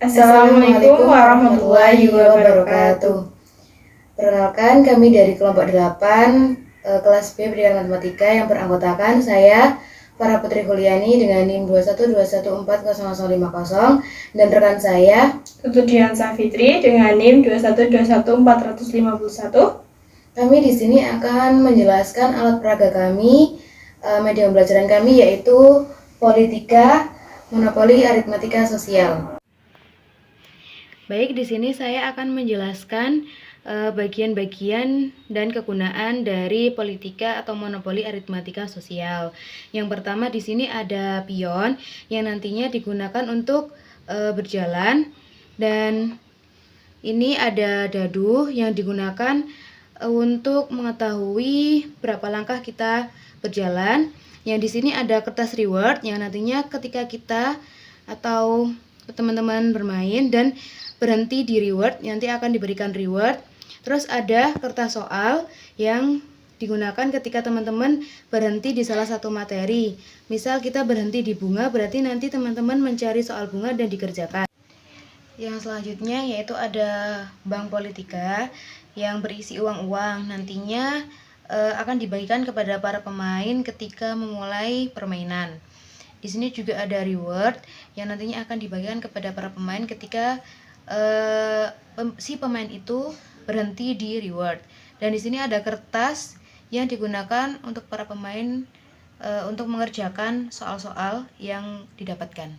Assalamualaikum warahmatullahi wabarakatuh. Perkenalkan, kami dari kelompok 8 kelas B Pendidikan Matematika yang beranggotakan saya Farah Putri Huliani dengan NIM 212140050 dan rekan saya Tutudian Safitri dengan NIM 2121451. Kami di sini akan menjelaskan alat peraga kami, media pembelajaran kami yaitu politika, monopoli, aritmatika sosial. Baik, di sini saya akan menjelaskan bagian-bagian dan kegunaan dari politika atau monopoli aritmatika sosial. Yang pertama di sini ada pion yang nantinya digunakan untuk berjalan, dan ini ada dadu yang digunakan untuk mengetahui berapa langkah kita berjalan. Yang di sini ada kertas reward yang nantinya ketika kita atau teman-teman bermain dan berhenti di reward, nanti akan diberikan reward. Terus ada kertas soal yang digunakan ketika teman-teman berhenti di salah satu materi. Misal kita berhenti di bunga, berarti nanti teman-teman mencari soal bunga dan dikerjakan. Yang selanjutnya yaitu ada bank politika yang berisi uang-uang. Nantinya akan dibagikan kepada para pemain ketika memulai permainan. Di sini juga ada reward yang nantinya akan dibagikan kepada para pemain ketika si pemain itu berhenti di reward. Dan di sini ada kertas yang digunakan untuk para pemain untuk mengerjakan soal-soal yang didapatkan.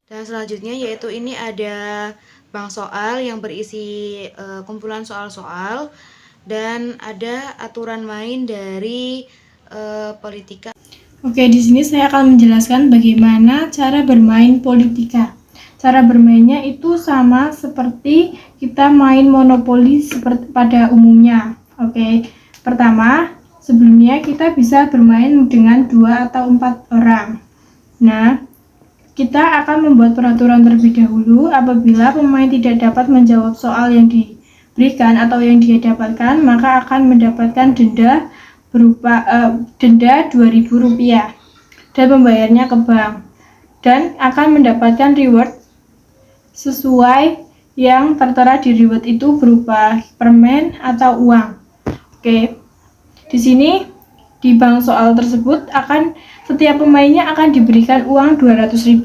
Dan selanjutnya yaitu ini ada bank soal yang berisi kumpulan soal-soal, dan ada aturan main dari politika. Oke, di sini saya akan menjelaskan bagaimana cara bermain politika. Cara bermainnya itu sama seperti kita main monopoli seperti pada umumnya. Oke, pertama, sebelumnya kita bisa bermain dengan 2 atau 4 orang. Nah, kita akan membuat peraturan terlebih dahulu. Apabila pemain tidak dapat menjawab soal yang diberikan atau yang dia dapatkan, maka akan mendapatkan denda berupa denda Rp2.000 dan membayarnya ke bank, dan akan mendapatkan reward sesuai yang tertera di reward itu berupa permen atau uang. Oke, di sini di bank soal tersebut akan setiap pemainnya akan diberikan uang Rp200.000.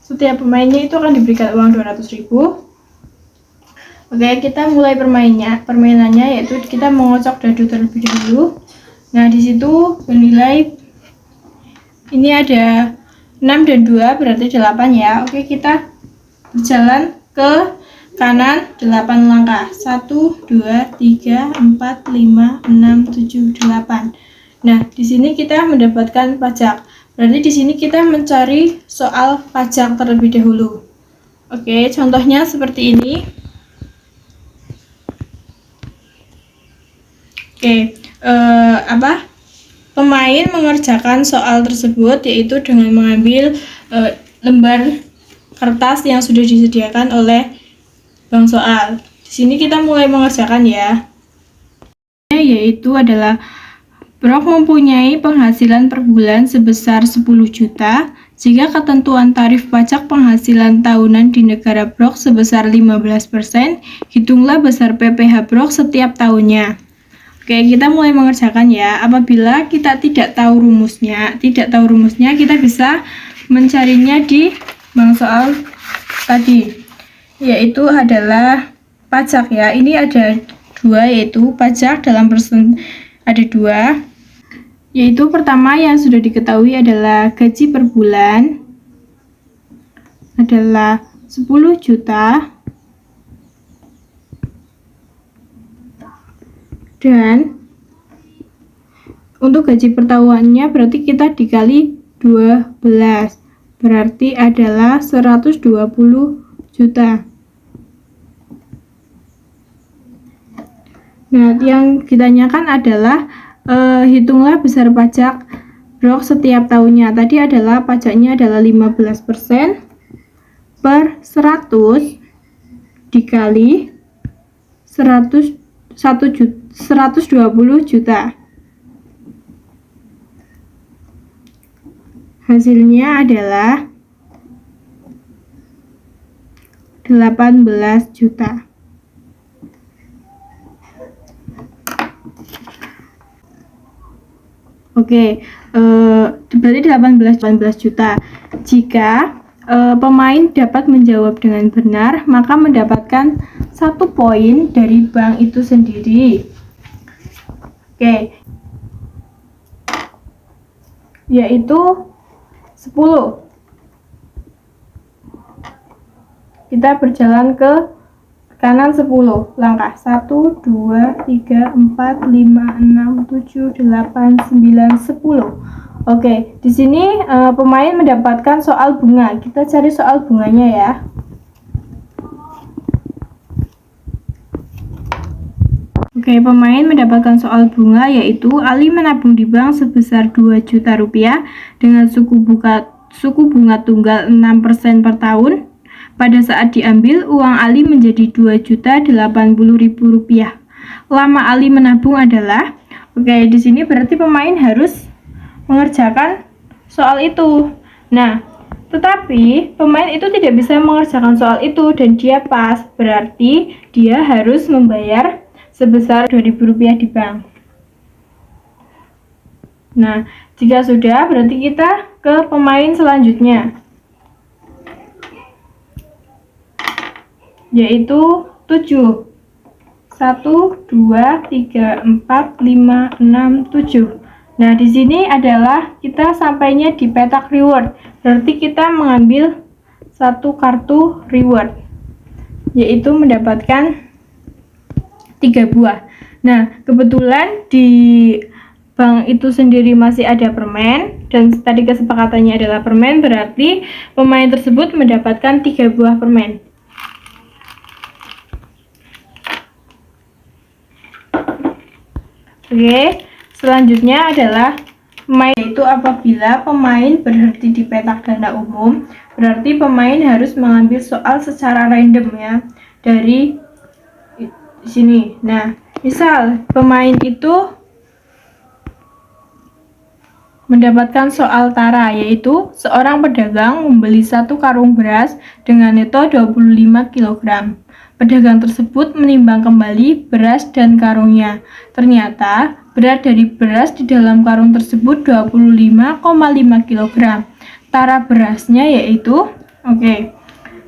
Setiap pemainnya itu akan diberikan uang Rp200.000. Oke, kita mulai permainannya yaitu kita mengocok dadu terlebih dahulu. Nah, di situ bernilai ini ada 6 dan 2 berarti 8 ya. Oke, kita berjalan ke kanan 8 langkah. 1 2 3 4 5 6 7 8. Nah, di sini kita mendapatkan pajak. Berarti di sini kita mencari soal pajak terlebih dahulu. Oke, contohnya seperti ini. Oke, pemain mengerjakan soal tersebut yaitu dengan mengambil lembar kertas yang sudah disediakan oleh bank soal. Di sini kita mulai mengerjakan ya. Yaitu adalah Brok mempunyai penghasilan per bulan sebesar 10 juta jika ketentuan tarif pajak penghasilan tahunan di negara Brok sebesar 15%, hitunglah besar PPh Brok setiap tahunnya. Oke, kita mulai mengerjakan ya. Apabila kita tidak tahu rumusnya, kita bisa mencarinya di bank soal tadi, yaitu adalah pajak ya. Ini ada 2, yaitu pajak dalam persen ada 2, yaitu pertama yang sudah diketahui adalah gaji per bulan adalah 10 juta. Dan untuk gaji per tahunnya berarti kita dikali 12, berarti adalah 120 juta. Nah, yang ditanyakan adalah hitunglah besar pajak Brok setiap tahunnya. Tadi adalah pajaknya adalah 15% per 100 dikali 120 juta. Hasilnya adalah 18 juta. Oke, berarti 18 juta. Jika pemain dapat menjawab dengan benar, maka mendapatkan 1 poin dari bank itu sendiri. Oke, yaitu 10. Kita berjalan ke kanan 10 langkah. 1, 2, 3, 4, 5, 6, 7, 8, 9, 10. Oke, di sini pemain mendapatkan soal bunga. Kita cari soal bunganya ya. Oke, pemain mendapatkan soal bunga yaitu Ali menabung di bank sebesar 2 juta rupiah dengan suku bunga tunggal 6% per tahun. Pada saat diambil, uang Ali menjadi 2.080.000 rupiah. Lama Ali menabung adalah, oke, di sini berarti pemain harus mengerjakan soal itu. Nah, tetapi pemain itu tidak bisa mengerjakan soal itu dan dia pas, berarti dia harus membayar sebesar 2.000 rupiah di bank. Nah, jika sudah, berarti kita ke pemain selanjutnya, yaitu 7. 1, 2, 3, 4, 5, 6, 7. Nah, di sini adalah kita sampainya di petak reward. Berarti kita mengambil 1 kartu reward, yaitu mendapatkan 3 buah. Nah, kebetulan di bank itu sendiri masih ada permen, dan tadi kesepakatannya adalah permen, berarti pemain tersebut mendapatkan 3 buah permen. Oke, selanjutnya adalah pemain, yaitu apabila pemain berhenti di petak ganda umum, berarti pemain harus mengambil soal secara random ya, dari sini. Nah, misal pemain itu mendapatkan soal tara, yaitu seorang pedagang membeli 1 karung beras dengan neto 25 kg. Pedagang tersebut menimbang kembali beras dan karungnya. Ternyata berat dari beras di dalam karung tersebut 25,5 kg. Tara berasnya yaitu, oke,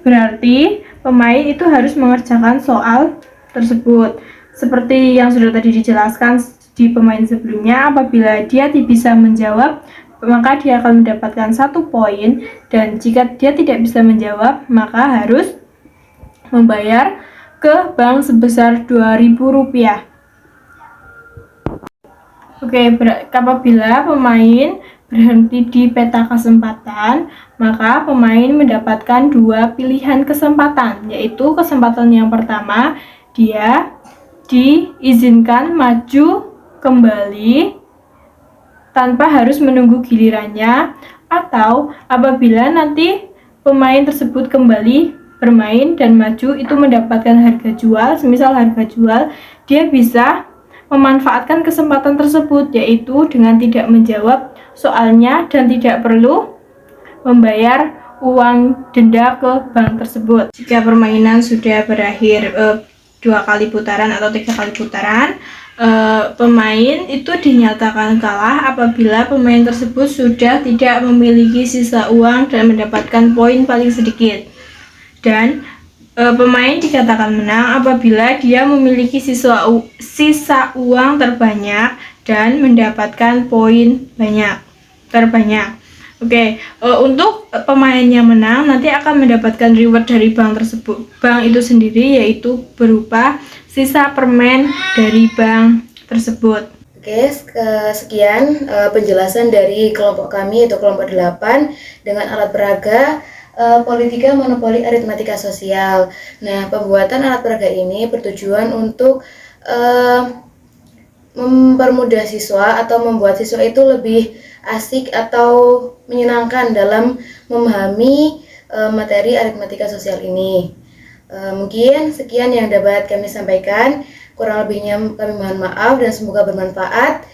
berarti pemain itu harus mengerjakan soal tersebut. Seperti yang sudah tadi dijelaskan di pemain sebelumnya, apabila dia bisa menjawab, maka dia akan mendapatkan 1 poin, dan jika dia tidak bisa menjawab, maka harus membayar ke bank sebesar 2.000 rupiah. Oke, apabila pemain berhenti di peta kesempatan, maka pemain mendapatkan 2 pilihan kesempatan, yaitu kesempatan yang pertama, dia diizinkan maju kembali tanpa harus menunggu gilirannya, atau apabila nanti pemain tersebut kembali bermain dan maju itu mendapatkan harga jual, semisal harga jual, dia bisa memanfaatkan kesempatan tersebut, yaitu dengan tidak menjawab soalnya dan tidak perlu membayar uang denda ke bank tersebut. Jika permainan sudah berakhir 2 kali putaran atau 3 kali putaran, pemain itu dinyatakan kalah apabila pemain tersebut sudah tidak memiliki sisa uang dan mendapatkan poin paling sedikit. Dan pemain dikatakan menang apabila dia memiliki sisa uang terbanyak dan mendapatkan poin terbanyak. Oke, untuk pemain yang menang nanti akan mendapatkan reward dari bank tersebut. Bank itu sendiri yaitu berupa sisa permen dari bank tersebut. Oke, sekian penjelasan dari kelompok kami, yaitu kelompok 8 dengan alat peraga politika monopoli aritmatika sosial. Nah, pembuatan alat peraga ini bertujuan untuk mempermudah siswa atau membuat siswa itu lebih asik atau menyenangkan dalam memahami materi aritmatika sosial ini. Mungkin sekian yang dapat kami sampaikan. Kurang lebihnya kami mohon maaf dan semoga bermanfaat.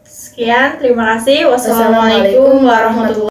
Sekian, terima kasih. Wassalamualaikum warahmatullahi wabarakatuh.